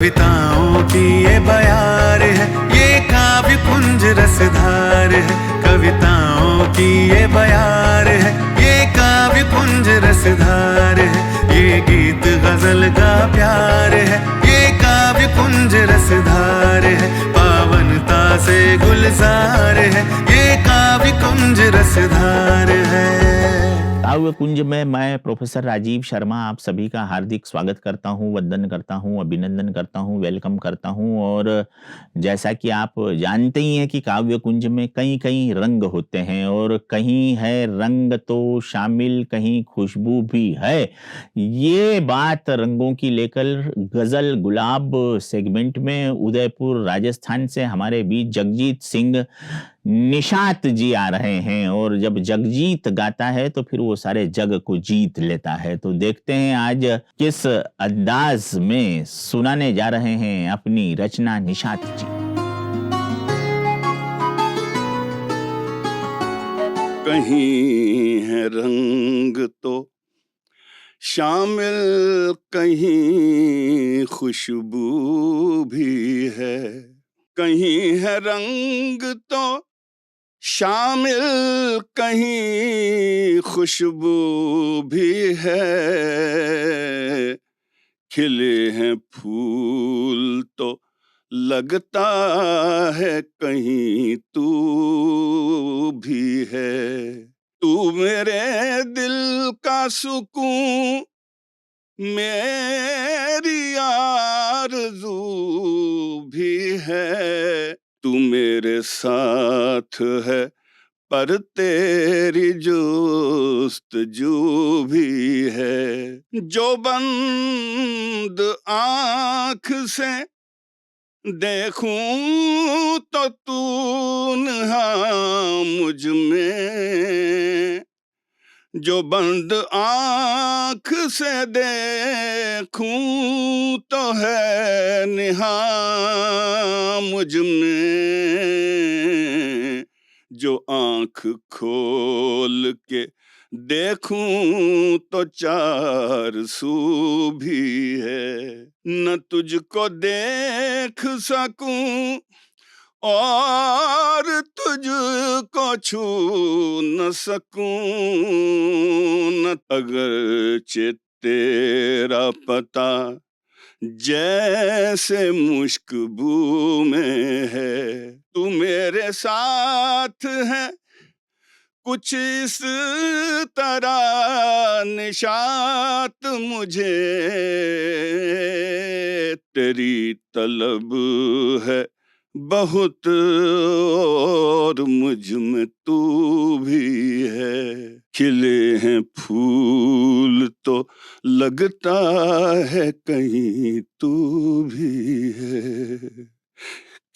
कविताओं की ये बयार है, ये काव्य कुंज रसधार है। कविताओं की ये बयार है, ये काव्य कुंज रसधार है। ये गीत गजल का प्यार है, ये काव्य कुंज रसधार है। पावनता से गुलजार है, ये काव्य कुंज रसधार है। काव्य कुंज में मैं प्रोफेसर राजीव शर्मा आप सभी का हार्दिक स्वागत करता हूं, वंदन करता हूं, अभिनंदन करता हूं, वेलकम करता हूं। और जैसा कि आप जानते ही हैं कि काव्य कुंज में कई कई रंग होते हैं और कहीं है रंग तो शामिल, कहीं खुशबू भी है। ये बात रंगों की लेकर गजल गुलाब सेगमेंट में उदयपुर राजस्थान से हमारे बीच जगजीत सिंह निशात जी आ रहे हैं। और जब जगजीत गाता है तो फिर वो सारे जग को जीत लेता है। तो देखते हैं आज किस अंदाज में सुनाने जा रहे हैं अपनी रचना निशात जी। कहीं है रंग तो शामिल, कहीं खुशबू भी है। कहीं है रंग तो शामिल, कहीं खुशबू भी है। खिले हैं फूल तो लगता है कहीं तू भी है। तू मेरे दिल का सुकून, मेरी आरज़ू भी है। तू मेरे साथ है पर तेरी जुस्तजू भी है। जो बंद आँख से देखूं तो तू नहा मुझ में। जो बंद आँख से देखूं तो है निहा मुझ में। जो आँख खोल के देखूं तो चार सू भी है। न तुझको देख सकूं और तुझको छू न सकूं। न अगरचे तेरा पता जैसे मुश्कबू में है। तू मेरे साथ है कुछ इस तरह निशात, मुझे तेरी तलब है बहुत और मुझ में तू भी है। खिले हैं फूल तो लगता है कहीं तू भी है।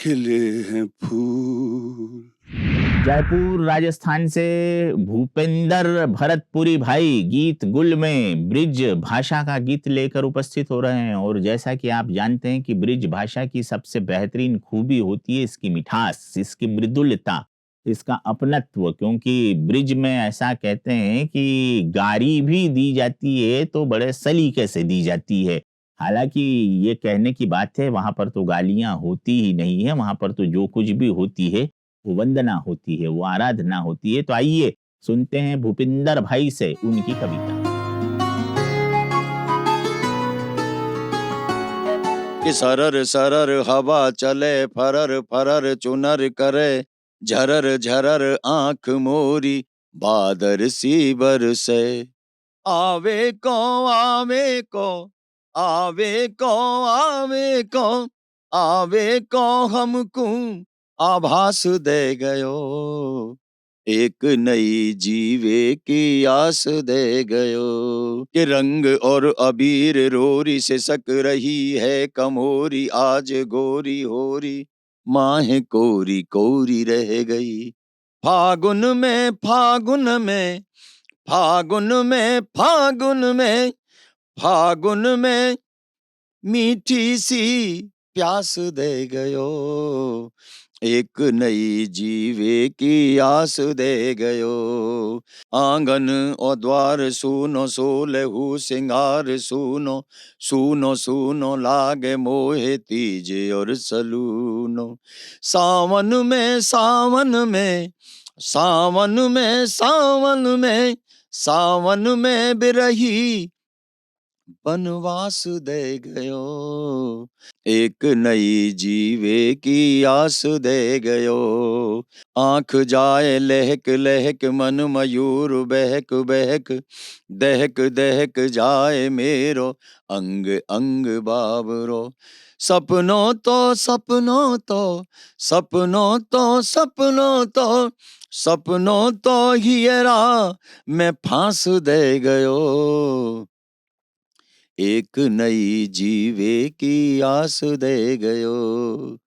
खिले हैं फूल। जयपुर राजस्थान से भूपेंद्र भरतपुरी भाई गीत गुल में ब्रिज भाषा का गीत लेकर उपस्थित हो रहे हैं। और जैसा कि आप जानते हैं कि ब्रिज भाषा की सबसे बेहतरीन खूबी होती है इसकी मिठास, इसकी मृदुलता, इसका अपनत्व। क्योंकि ब्रिज में ऐसा कहते हैं कि गारी भी दी जाती है तो बड़े सलीके से दी जाती है। हालांकि ये कहने की बात है, वहां पर तो गालियां होती ही नहीं है, वहां पर तो जो कुछ भी होती है वो वंदना होती है, वो आराधना होती है। तो आइए सुनते हैं भूपिंदर भाई से उनकी कविता। कि सरर सरर हवा चले, फरर फरर चुनर करे, झरर झरर आंख मोरी बादर सी बरसे। आवे को आवे को आवे को आवे को आवे को हमको आभास दे गयो। एक नई जीवे की आस दे गयो। कि रंग और अबीर रोरी से सक रही है कमोरी, आज गोरी होरी माह कोरी कोरी रह गई। फागुन में फागुन में फागुन में फागुन में फागुन में मीठी सी प्यास दे गयो। एक नई जीवे की आस दे गयो। आंगन और द्वार सुनो सोलहु सिंगार सुनो, सुनो सुनो लागे मोहे तीज और सलूनो। सावन में सावन में सावन में सावन में सावन में बिरही बनवास दे गयो। एक नई जीवे की आस दे गयो। आंख जाए लहक लहक मन मयूर बहक बहक, दहक दहक जाए मेरो अंग अंग बाबरो। सपनों तो सपनों तो सपनों तो सपनों तो सपनों तो हियरा मैं फांस दे गयो। एक नई जीवे की आस दे गयो।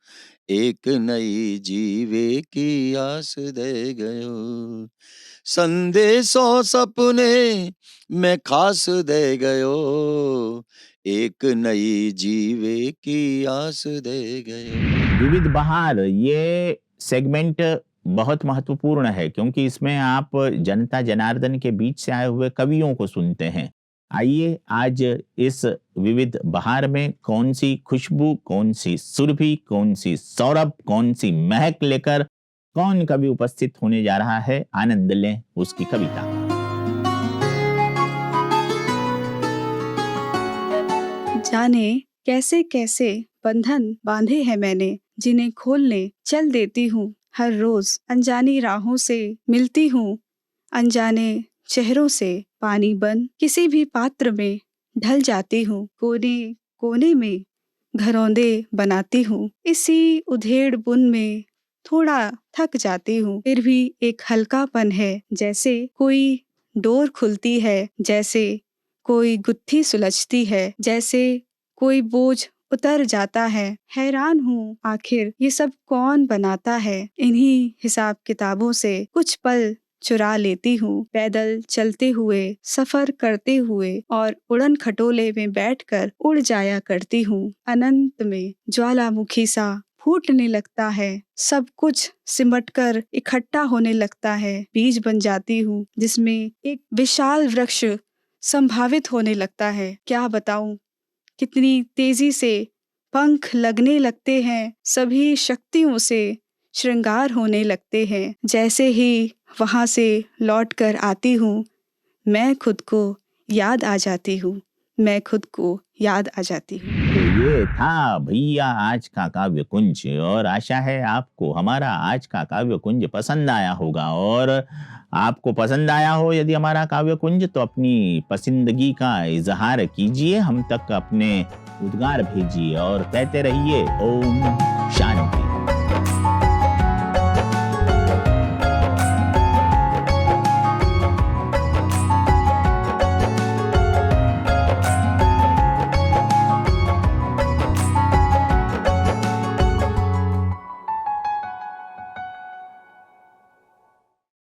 एक नई जीवे की आस दे गयो। संदेशो सपने में खास दे गयो। एक नई जीवे की आस दे गयो। विविध बहार ये सेगमेंट बहुत महत्वपूर्ण है क्योंकि इसमें आप जनता जनार्दन के बीच से आए हुए कवियों को सुनते हैं। आइए आज इस विविध बहार में कौन सी खुशबू, कौन सी सुरभि, कौन सी सौरभ, कौन सी महक लेकर कौन कवि उपस्थित होने जा रहा है, आनंद लें उसकी कविता। जाने कैसे कैसे बंधन बांधे हैं मैंने, जिन्हें खोलने चल देती हूँ हर रोज। अनजानी राहों से मिलती हूँ, अनजाने चेहरों से पानी बन किसी भी पात्र में ढल जाती हूँ। कोने कोने में घरौंदे बनाती हूँ, इसी उधेड़ बुन में थोड़ा थक जाती हूँ। फिर भी एक हल्कापन है, जैसे कोई डोर खुलती है, जैसे कोई गुत्थी सुलझती है, जैसे कोई बोझ उतर जाता है। हैरान हूँ आखिर ये सब कौन बनाता है। इन्हीं हिसाब किताबों से कुछ पल चुरा लेती हूँ। पैदल चलते हुए, सफर करते हुए और उड़न खटोले में बैठकर उड़ जाया करती हूँ। अनंत में ज्वालामुखी सा फूटने लगता है, सब कुछ सिमटकर इकट्ठा होने लगता है। बीज बन जाती हूँ जिसमें एक विशाल वृक्ष संभावित होने लगता है। क्या बताऊं कितनी तेजी से पंख लगने लगते हैं, सभी शक्तियों से श्रृंगार होने लगते हैं। जैसे ही वहां से लौटकर आती हूँ, मैं खुद को याद आ जाती हूँ, मैं खुद को याद आ जाती हूँ। तो ये था भैया आज का काव्य कुंज, और आशा है आपको हमारा आज का काव्य कुंज पसंद आया होगा। और आपको पसंद आया हो यदि हमारा काव्य कुंज, तो अपनी पसंदगी का इजहार कीजिए, हम तक अपने उद्गार भेजिए और कहते रहिए ओम शांति।